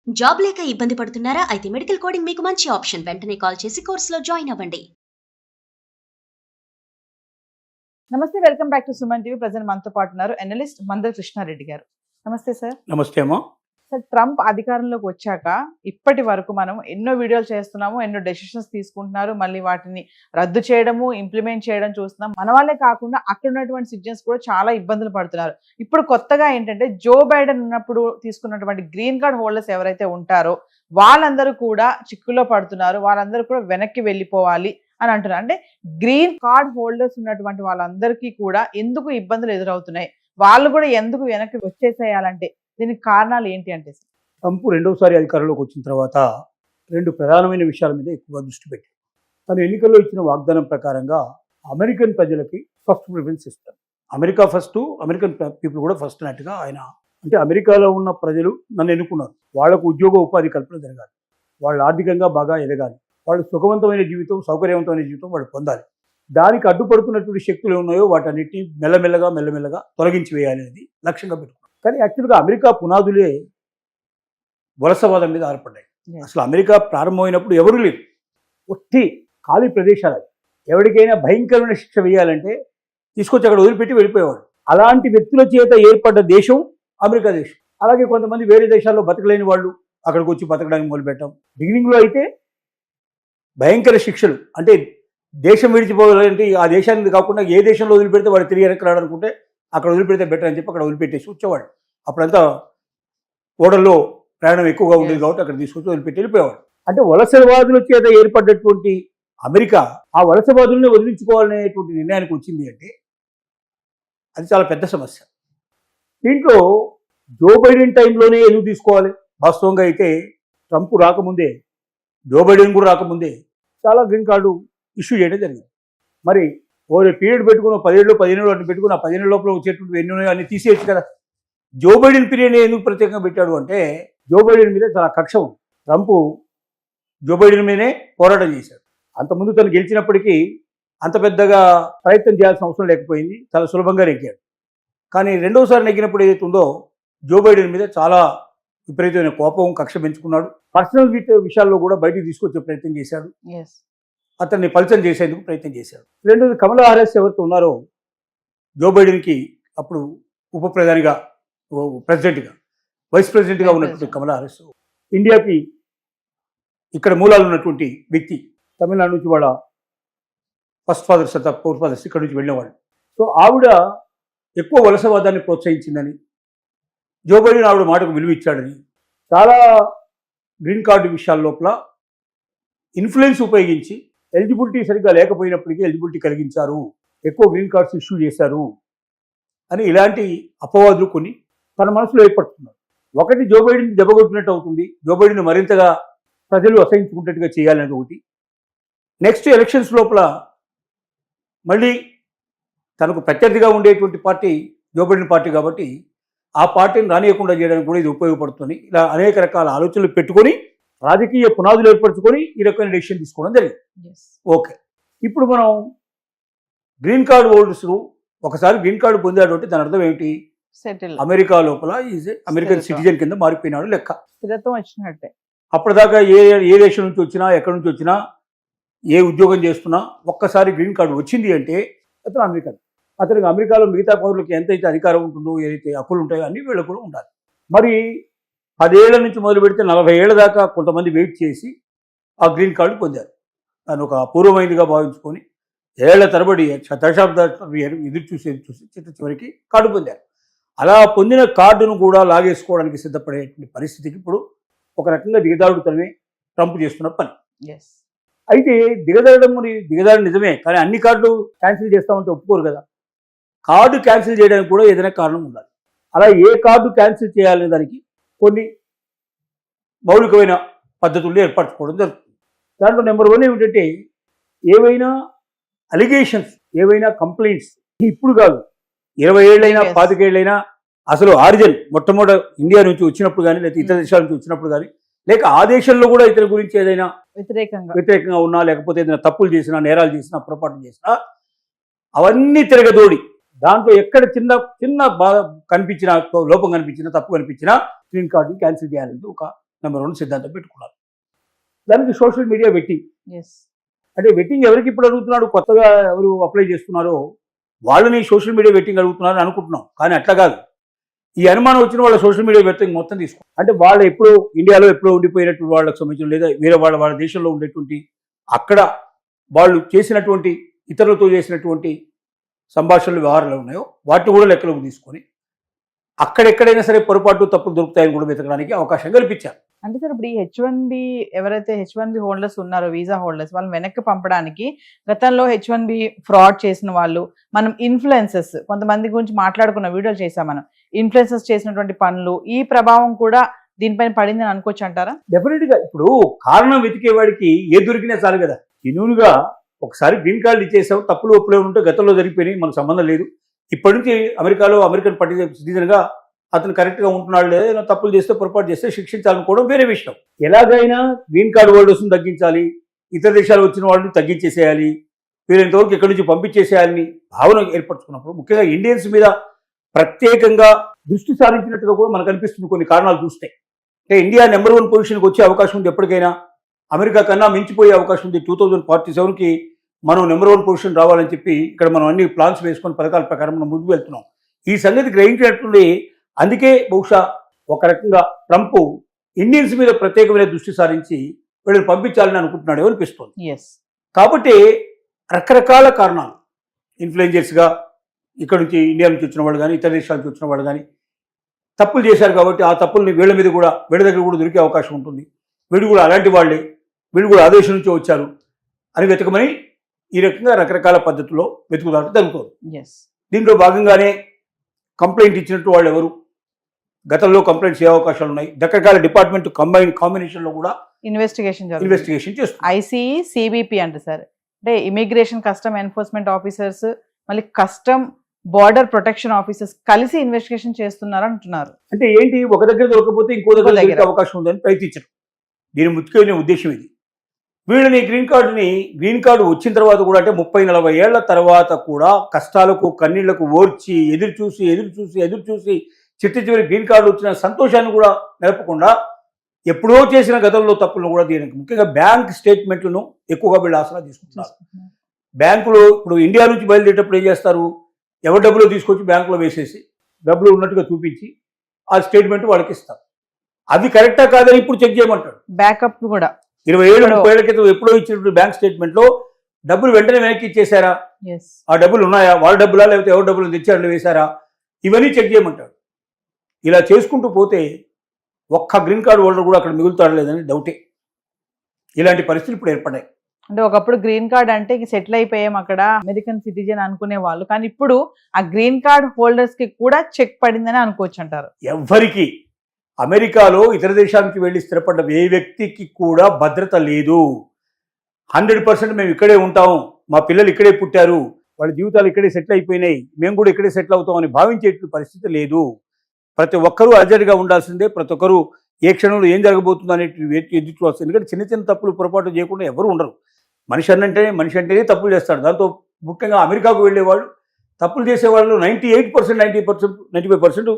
Job లేక ఇబ్బంది పడుతున్నారా? అయితే మెడికల్ కోడింగ్ మీకు మంచి ఆప్షన్. వెంటనే కాల్ చేసి కోర్సులో జాయిన్ అవ్వండి. నమస్తే, welcome back to Suman TV. Present మనతో పాటు ఉన్నారు ఎనలిస్ట్ మందర కృష్ణారెడ్డి గారు. నమస్తే సార్. నమస్తే అమ్మా. సార్, ట్రంప్ అధికారంలోకి వచ్చాక ఇప్పటి వరకు మనం ఎన్నో వీడియోలు చేస్తున్నాము, ఎన్నో డెసిషన్స్ తీసుకుంటున్నారు, మళ్ళీ వాటిని రద్దు చేయడము, ఇంప్లిమెంట్ చేయడం చూస్తున్నాం. మన వాళ్ళే కాకుండా అక్కడ ఉన్నటువంటి సిటిజన్స్ కూడా చాలా ఇబ్బందులు పడుతున్నారు. ఇప్పుడు కొత్తగా ఏంటంటే జో బైడెన్ ఉన్నప్పుడు తీసుకున్నటువంటి గ్రీన్ కార్డ్ హోల్డర్స్ ఎవరైతే ఉంటారో వాళ్ళందరూ కూడా చిక్కుల్లో పడుతున్నారు. వాళ్ళందరూ కూడా వెనక్కి వెళ్ళిపోవాలి అని అంటున్నారు. అంటే గ్రీన్ కార్డ్ హోల్డర్స్ ఉన్నటువంటి వాళ్ళందరికీ కూడా ఎందుకు ఇబ్బందులు ఎదురవుతున్నాయి, వాళ్ళు కూడా ఎందుకు వెనక్కి వచ్చేసేయాలంటే దీనికి కారణాలు ఏంటి అంటే? ట్రంప్ రెండోసారి అధికారంలోకి వచ్చిన తర్వాత రెండు ప్రధానమైన విషయాల మీద ఎక్కువగా దృష్టి పెట్టారు. తను ఎన్నికల్లో ఇచ్చిన వాగ్దానం ప్రకారంగా అమెరికన్ ప్రజలకి ఫస్ట్ ప్రిఫరెన్స్ ఇస్తారు. అమెరికా ఫస్ట్, అమెరికన్ పీపుల్ కూడా ఫస్ట్ అన్నట్టుగా ఆయన, అంటే అమెరికాలో ఉన్న ప్రజలు నన్ను ఎన్నుకున్నారు, వాళ్లకు ఉద్యోగ ఉపాధి కల్పన జరగాలి, వాళ్ళు ఆర్థికంగా బాగా ఎదగాలి, వాళ్ళు సుఖవంతమైన జీవితం, సౌకర్యవంతమైన జీవితం వాళ్ళు పొందాలి. దానికి అడ్డుపడుతున్నటువంటి శక్తులు ఉన్నాయో వాటన్నిటిని మెల్లమెల్లగా తొలగించి వేయాలి అనేది లక్ష్యంగా పెట్టుకున్నారు. కానీ యాక్చువల్గా అమెరికా పునాదులే వలసవాదం మీద ఆధారపడ్డాయి. అసలు అమెరికా ప్రారంభమైనప్పుడు ఎవరు లేరు, ఒట్టి ఖాళీ ప్రదేశాలు. ఎవరికైనా భయంకరమైన శిక్ష వేయాలంటే తీసుకొచ్చి అక్కడ వదిలిపెట్టి వెళ్ళిపోయేవాడు. అలాంటి వ్యక్తుల చేత ఏర్పడ్డ దేశం అమెరికా దేశం. అలాగే కొంతమంది వేరే దేశాల్లో బతకలేని వాళ్ళు అక్కడికి వచ్చి బతకడానికి మొదలుపెట్టాం. బిగినింగ్లో అయితే భయంకర శిక్షలు, అంటే దేశం విడిచిపోవాలంటే ఆ దేశానికి కాకుండా ఏ దేశంలో వదిలిపెడితే వాడు తిరిగి వెనక్కి రాడనుకుంటే అక్కడ వదిలిపెడితే బెటర్ అని చెప్పి అక్కడ వదిలిపెట్టేసి వచ్చేవాడు. అప్పుడంతా ఓడల్లో ప్రయాణం ఎక్కువగా ఉండేది కాబట్టి అక్కడ తీసుకొచ్చి వదిలిపెట్టి వెళ్ళిపోయేవాడు. అంటే వలసవాదుల చేత ఏర్పడ్డటువంటి అమెరికా ఆ వలసవాదుల్ని వదిలించుకోవాలనేటువంటి నిర్ణయానికి వచ్చింది అంటే అది చాలా పెద్ద సమస్య. దీంట్లో జో బైడెన్ టైంలోనే ఎందుకు తీసుకోవాలి? వాస్తవంగా అయితే ట్రంప్ రాకముందే, జో బైడెన్ కూడా రాకముందే చాలా గ్రీన్ కార్డు ఇష్యూ చేయడం జరిగింది. మరి ఓ పీరియడ్ పెట్టుకుని 17 అటు పెట్టుకుని ఆ 17 లోపల వచ్చేటువంటి ఎన్ని ఉన్నాయో అన్ని తీసేయచ్చు కదా. జో బైడెన్ పీరియడ్ ఎందుకు ప్రత్యేకంగా పెట్టాడు అంటే జో బైడెన్ మీద చాలా కక్ష ఉంది. ట్రంప్ జో బైడెన్ మీదనే పోరాటం చేశాడు. అంతకుముందు తను గెలిచినప్పటికీ అంత పెద్దగా ప్రయత్నం చేయాల్సిన అవసరం లేకపోయింది, చాలా సులభంగా నెగ్గాడు. కానీ రెండోసారి నెగ్గినప్పుడు ఏదైతే ఉందో జో బైడెన్ మీద చాలా విపరీతమైన కోపం, కక్ష పెంచుకున్నాడు. పర్సనల్ విషయాల్లో కూడా బయటికి తీసుకొచ్చే ప్రయత్నం చేశాడు, అతన్ని పల్చన చేసేందుకు ప్రయత్నం చేశాడు. రెండోది కమలా హారిస్ ఎవరితో ఉన్నారో జో బైడెన్కి అప్పుడు ఉప ప్రధానిగా, ప్రెసిడెంట్గా, వైస్ ప్రెసిడెంట్గా ఉన్నటువంటి కమలా హారిస్ ఇండియాకి ఇక్కడ మూలాలు ఉన్నటువంటి వ్యక్తి. తమిళనాడు నుంచి వాళ్ళ ఫస్ట్ ఫాదర్స్, ఫోర్ ఫాదర్స్ ఇక్కడ నుంచి వెళ్ళేవాళ్ళు. సో ఆవిడ ఎక్కువ వలసవాదాన్ని ప్రోత్సహించిందని, జో బైడెన్ ఆవిడ మాటకు విలువ ఇచ్చాడని, చాలా గ్రీన్ కార్డు విషయాల లోపల ఇన్ఫ్లుయెన్స్ ఉపయోగించి ఎలిజిబిలిటీ సరిగ్గా లేకపోయినప్పటికీ ఎలిజిబిలిటీ కలిగించారు, ఎక్కువ గ్రీన్ కార్డ్స్ ఇష్యూ చేశారు అని ఇలాంటి అపవాదులు కొన్ని తన మనసులో ఏర్పడుతున్నారు. ఒకటి, జో బైడెన్ దెబ్బకొట్టినట్టు అవుతుంది, జో బైడెన్ మరింతగా ప్రజలు అసహించుకున్నట్టుగా చేయాలనేది ఒకటి. నెక్స్ట్ ఎలక్షన్స్ లోపల మళ్ళీ తనకు ప్రత్యర్థిగా ఉండేటువంటి పార్టీ జో బైడెన్ పార్టీ కాబట్టి ఆ పార్టీని రానియకుండా చేయడానికి కూడా ఇది ఉపయోగపడుతుంది. ఇలా అనేక రకాల ఆలోచనలు పెట్టుకొని రాజకీయ పునాదులు ఏర్పరచుకొని ఈ రకమైన డెసిషన్ తీసుకోవడం జరిగింది. ఓకే, ఇప్పుడు మనం గ్రీన్ కార్డు హోల్డర్స్ ఒకసారి గ్రీన్ కార్డు పొందాడు అంటే దాని అర్థం ఏమిటి? అమెరికా లోపల ఈజ్ అమెరికన్ సిటిజన్ కింద మారిపోయినాడు లెక్క, స్థిరత్వం వచ్చినట్టే. అప్పటిదాకా ఏ దేశం నుంచి వచ్చినా, ఎక్కడి నుంచి వచ్చినా, ఏ ఉద్యోగం చేస్తున్నా ఒక్కసారి గ్రీన్ కార్డు వచ్చింది అంటే అతను అమెరికన్. అతనికి అమెరికాలో మిగతా పౌరులకు ఎంతైతే అధికారం ఉంటుందో, ఏదైతే హక్కులు ఉంటాయో అన్ని వీళ్ళకు కూడా ఉండాలి. మరి 10 ఏళ్ల నుంచి మొదలు పెడితే 40 ఏళ్ల దాకా కొంతమంది వెయిట్ చేసి ఆ గ్రీన్ కార్డు పొందారు. దాన్ని ఒక అపూర్వమైనదిగా భావించుకొని ఏళ్ల తరబడి దశాబ్దాలు ఎదురు చూసి చివరికి కార్డు పొందారు. అలా పొందిన కార్డును కూడా లాగేసుకోవడానికి సిద్ధపడేటువంటి పరిస్థితికి ఇప్పుడు ఒక రకంగా దిగదారుడుతనమే ట్రంప్ చేస్తున్న పని. అయితే దిగదారు నిజమే, కానీ అన్ని కార్డులు క్యాన్సిల్ చేస్తామంటే ఒప్పుకోరు కదా. కార్డు క్యాన్సిల్ చేయడానికి కూడా ఏదైనా కారణం ఉండాలి. అలా ఏ కార్డు క్యాన్సిల్ చేయాలనే దానికి కొన్ని మౌలికమైన పద్ధతులు ఏర్పరచుకోవడం జరుగుతుంది. దాంట్లో నెంబర్ 1 ఏమిటంటే ఏవైనా అలిగేషన్స్, ఏవైనా కంప్లైంట్స్ ఇప్పుడు కాదు, 20 ఏళ్ళైనా 25 ఏళ్ళైనా అసలు ఆరిజిన్ మొట్టమొదటి ఇండియా నుంచి వచ్చినప్పుడు కానీ, లేకపోతే ఇతర దేశాల నుంచి వచ్చినప్పుడు కానీ, లేక ఆ దేశంలో కూడా ఇతర గురించి ఏదైనా వ్యతిరేకంగా ఉన్నా, లేకపోతే ఏదైనా తప్పులు చేసినా, నేరాలు చేసినా, పొరపాటు చేసినా అవన్నీ తిరగదోడి దాంట్లో ఎక్కడ చిన్న బాధ కనిపించినా, లోపం కనిపించినా, తప్పు కనిపించినా గ్రీన్ కార్డుని క్యాన్సిల్ చేయాలని ఒక నెంబర్ 1 సిద్ధాంతం పెట్టుకున్నారు. దానికి సోషల్ మీడియా వెట్టింగ్. ఎస్. అంటే వెట్టింగ్ ఎవరికి ఇప్పుడు అడుగుతున్నాడు, కొత్తగా ఎవరు అప్లై చేస్తున్నారో వాళ్ళని సోషల్ మీడియా వెట్టింగ్ అడుగుతున్నారని అనుకుంటున్నాం. కానీ అట్లా కాదు. ఈ అనుమానం వచ్చిన వాళ్ళ సోషల్ మీడియా వెట్టింగ్ మొత్తం తీసుకో. అంటే వాళ్ళు ఎప్పుడో ఇండియాలో ఎప్పుడో ఉండిపోయినటువంటి వాళ్ళకి సంబంధించిన లేదా వేరే వాళ్ళ దేశంలో ఉండేటువంటి అక్కడ వాళ్ళు చేసినటువంటి ఇతరులతో చేసినటువంటి సంభాషణలు వ్యవహారాలు ఉన్నాయో వాటిని కూడా లెక్కలోకి తీసుకొని అక్కడెక్కడైనా సరే పొరపాటు తప్పులు దొరుకుతాయని కూడా వెతకడానికి అవకాశం కల్పించారు. అంటే సార్ ఇప్పుడు ఈ H1B ఎవరైతే H1B హోల్డర్స్ ఉన్నారో, వీసా హోల్డర్స్, వాళ్ళని వెనక్కి పంపడానికి గతంలో H1B ఫ్రాడ్ చేసిన వాళ్ళు, మనం ఇన్ఫ్లుయెన్సెస్ కొంతమంది గురించి మాట్లాడుకున్న వీడియోలు చేసాం మనం, ఇన్ఫ్లుయెన్సెస్ చేసినటువంటి పనులు, ఈ ప్రభావం కూడా దీనిపైన పడిందని అనుకోవచ్చు అంటారా? డెఫినెట్ గా ఇప్పుడు కారణం వెతికేవాడికి ఏ దొరికినా చాలు కదా. జెన్యూన్గా ఒకసారి గ్రీన్ కార్డు ఇచ్చేసావు, తప్పులు ఒప్పులే ఉంటే గతంలో జరిగిపోయినాయి, మనకు సంబంధం లేదు. ఇప్పటి నుంచి అమెరికాలో అమెరికన్ సిటిజన్గా అతను కరెక్ట్గా ఉంటున్నాడు, లేదా తప్పులు చేస్తే పొరపాటు చేస్తే శిక్షించాలనుకోవడం వేరే విషయం. ఎలాగైనా గ్రీన్ కార్డు హోల్డర్స్ని తగ్గించాలి, ఇతర దేశాలు వచ్చిన వాళ్ళని తగ్గించేసేయాలి, వీరింతవరకు ఇక్కడి నుంచి పంపించేసేయాలని భావన ఏర్పరచుకున్నప్పుడు ముఖ్యంగా ఇండియన్స్ మీద ప్రత్యేకంగా దృష్టి సారించినట్టుగా కూడా మనకు అనిపిస్తుంది కొన్ని కారణాలు చూస్తే. అంటే ఇండియా నెంబర్ 1 పొజిషన్కి వచ్చే అవకాశం ఉంది ఎప్పటికైనా, అమెరికా కన్నా మించిపోయే అవకాశం ఉంది. 2047కి మనం నెంబర్ 1 పొజిషన్ రావాలని చెప్పి ఇక్కడ మనం అన్ని ప్లాన్స్ వేసుకొని పథకాల ప్రకారం మనం ముందుకు వెళ్తున్నాం. ఈ సంగతి గ్రహించినట్టుండి అందుకే బహుశా ఒక రకంగా ట్రంప్ ఇండియన్స్ మీద ప్రత్యేకమైన దృష్టి సారించి వీళ్ళని పంపించాలని అనుకుంటున్నాడో అనిపిస్తుంది. కాబట్టి రకరకాల కారణాలు, ఇన్ఫ్లుయెన్సర్స్గా ఇక్కడ నుంచి ఇండియా నుంచి వచ్చిన వాళ్ళు కానీ ఇతర దేశాల నుంచి వచ్చిన వాళ్ళు కానీ తప్పులు చేశారు కాబట్టి ఆ తప్పుల్ని వీళ్ళ దగ్గర కూడా దొరికే అవకాశం ఉంటుంది. వీళ్ళు కూడా అలాంటి వాళ్ళే, వీళ్ళు కూడా ఆ దేశం నుంచి వచ్చారు అని వెతకమని ఈ రకంగా రకరకాల పద్ధతుల్లో వెతుకుదాట జరుగుతుంది. దీంట్లో భాగంగానే కంప్లైంట్ ఇచ్చినట్టు వాళ్ళు ఎవరు, గతంలో కంప్లైంట్స్ ఏ అవకాశాలు ఉన్నాయి, రకరకాల డిపార్ట్మెంట్ కాంబినేషన్లో కూడా ఇన్వెస్టిగేషన్ చేస్తుంది. ఐసీఈ, సిబిపి అంటే సార్, అంటే ఇమిగ్రేషన్ కస్టమ్ ఎన్ఫోర్స్మెంట్ ఆఫీసర్స్, మళ్ళీ కస్టమ్ బార్డర్ ప్రొటెక్షన్ ఆఫీసర్స్ కలిసి ఇన్వెస్టిగేషన్ చేస్తున్నారు అంటున్నారు. అంటే ఏంటి, ఒక దగ్గర దొరకపోతే ఇంకో దగ్గర దొరికే అవకాశం ఉందని ప్రయత్నించడం దీని ముఖ్యమైన ఉద్దేశం ఇది. వీళ్ళని గ్రీన్ కార్డు వచ్చిన తర్వాత కూడా అంటే 30-40 ఏళ్ల తర్వాత కూడా కష్టాలకు కన్నీళ్లకు ఓర్చి ఎదురు చూసి చిట్ట చివరి గ్రీన్ కార్డు వచ్చిన సంతోషాన్ని కూడా నిలపకుండా ఎప్పుడో చేసిన గతంలో తప్పులను కూడా దీనికి ముఖ్యంగా బ్యాంక్ స్టేట్మెంట్లను ఎక్కువగా వీళ్ళు ఆసరా తీసుకుంటున్నారు. బ్యాంకులో ఇప్పుడు ఇండియా నుంచి బయలుదేరేటప్పుడు ఏం చేస్తారు, ఎవరి డబ్బులు తీసుకొచ్చి బ్యాంకులో వేసేసి డబ్బులు ఉన్నట్టుగా చూపించి ఆ స్టేట్మెంట్ వాళ్ళకి ఇస్తారు. అది కరెక్టా కాదని ఇప్పుడు చెక్ చేయమంటాడు. బ్యాకప్ కూడా 27-30 ఏళ్ల క్రితం ఎప్పుడో ఇచ్చినటువంటి బ్యాంక్ స్టేట్మెంట్లో డబ్బులు వెంటనే వెనక్కి ఇచ్చేసారా, ఆ డబ్బులు ఉన్నాయా, వాళ్ళ డబ్బులా లేకపోతే ఎవరి డబ్బులు తెచ్చారని వేశారా, ఇవన్నీ చెక్ చేయమంటాడు. ఇలా చేసుకుంటూ పోతే ఒక్క గ్రీన్ కార్డు హోల్డర్ కూడా అక్కడ మిగులుతాడు లేదని డౌటే. ఇలాంటి పరిస్థితులు ఇప్పుడు ఏర్పడ్డాయి. అంటే ఒకప్పుడు గ్రీన్ కార్డ్ అంటే సెటిల్ అయిపోయాం అక్కడ, అమెరికన్ సిటిజన్ అనుకునే వాళ్ళు, కానీ ఇప్పుడు ఆ గ్రీన్ కార్డ్ హోల్డర్స్ కి కూడా చెక్ పడిందని అనుకోవచ్చు అంటారు. ఎవ్వరికి అమెరికాలో ఇతర దేశానికి వెళ్ళి స్థిరపడ్డ ఏ వ్యక్తికి కూడా భద్రత లేదు. 100% మేము ఇక్కడే ఉంటాం, మా పిల్లలు ఇక్కడే పుట్టారు, వాళ్ళ జీవితాలు ఇక్కడే సెటిల్ అయిపోయినాయి, మేము కూడా ఇక్కడే సెటిల్ అవుతాం అని భావించే పరిస్థితి లేదు. ప్రతి ఒక్కరూ అర్జెంట్గా ఉండాల్సిందే, ప్రతి ఒక్కరూ ఏ క్షణంలో ఏం జరగబోతుందో అనేటి ఎదురు చూడాల్సింది. ఎందుకంటే చిన్న తప్పులు పొరపాటు చేయకుండా ఎవరు ఉండరు. మనిషి అంటేనే తప్పులు చేస్తాడు. దాంతో ముఖ్యంగా అమెరికాకు వెళ్ళేవాళ్ళు తప్పులు చేసేవాళ్ళు 98%, 95%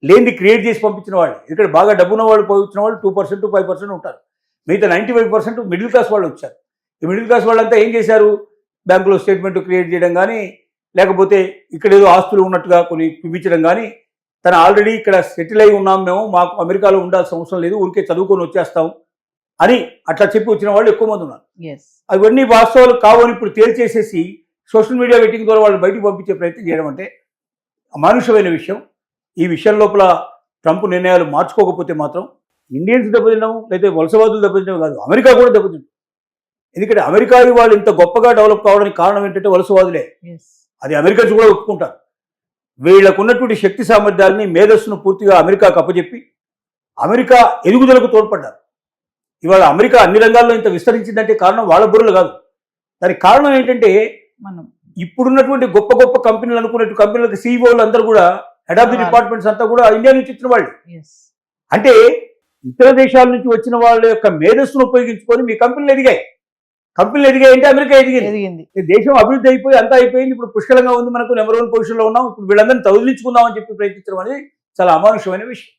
లేనిది క్రియేట్ చేసి పంపించిన వాళ్ళు. ఇక్కడ బాగా డబ్బున్న వాళ్ళు పంపించిన వాళ్ళు 2%, 5% ఉంటారు. మిగతా 95% మిడిల్ క్లాస్ వాళ్ళు వచ్చారు. ఈ మిడిల్ క్లాస్ వాళ్ళంతా ఏం చేశారు, బ్యాంకులో స్టేట్మెంట్ క్రియేట్ చేయడం కానీ, లేకపోతే ఇక్కడ ఏదో ఆస్తులు ఉన్నట్టుగా కొన్ని చూపించడం కానీ, తను ఆల్రెడీ ఇక్కడ సెటిల్ అయి ఉన్నాం, మేము మాకు అమెరికాలో ఉండాల్సిన అవసరం లేదు, ఊరికే చదువుకొని వచ్చేస్తాం అని అట్లా చెప్పి వచ్చిన వాళ్ళు ఎక్కువ మంది ఉన్నారు. అవన్నీ వాస్తవాలు కావని ఇప్పుడు తేల్చేసేసి సోషల్ మీడియా వెయిటింగ్ ద్వారా వాళ్ళు బయటకు పంపించే ప్రయత్నం చేయడం అంటే అమానుషమైన విషయం. ఈ విషయం లోపల ట్రంప్ నిర్ణయాలు మార్చుకోకపోతే మాత్రం ఇండియన్స్ దెబ్బతిన్నాం, లేదా వలసవాదులు దెబ్బతిన్నాం కాదు, అమెరికా కూడా దెబ్బతింటాం. ఎందుకంటే అమెరికా వాళ్ళు ఇంత గొప్పగా డెవలప్ కావడానికి కారణం ఏంటంటే వలసవాదులే. అది అమెరికన్స్ కూడా ఒప్పుకుంటారు. వీళ్ళకు ఉన్నటువంటి శక్తి సామర్థ్యాలని, మేధస్సును పూర్తిగా అమెరికాకు అప్పచెప్పి అమెరికా ఎదుగుదలకు తోడ్పడ్డారు. ఇవాళ అమెరికా అన్ని రంగాల్లో ఇంత విస్తరించిందంటే కారణం వాళ్ళ బుర్రలు కాదు. దానికి కారణం ఏంటంటే మనం ఇప్పుడున్నటువంటి గొప్ప గొప్ప కంపెనీలు అనుకున్నట్టు కంపెనీలకు సీఈఓలు అందరూ కూడా హెడ్ ఆఫ్ ది డిపార్ట్మెంట్స్ అంతా కూడా ఇండియా నుంచి వచ్చిన వాళ్ళు. అంటే ఇతర దేశాల నుంచి వచ్చిన వాళ్ళ యొక్క మేధస్సును ఉపయోగించుకొని మీ కంపెనీలు ఎదిగాయి. కంపెనీలు ఎదిగాయంటే అమెరికా ఎదిగింది. దేశం అభివృద్ధి అయిపోయి అంతా అయిపోయింది, ఇప్పుడు పుష్కలంగా ఉంది, మనకు నెంబర్ 1 పొజిషన్లో ఉన్నాం, ఇప్పుడు వీళ్ళందరినీ తొలగించుకుందాం అని చెప్పి ప్రయత్నించడం అనేది చాలా అమానుషమైన విషయం.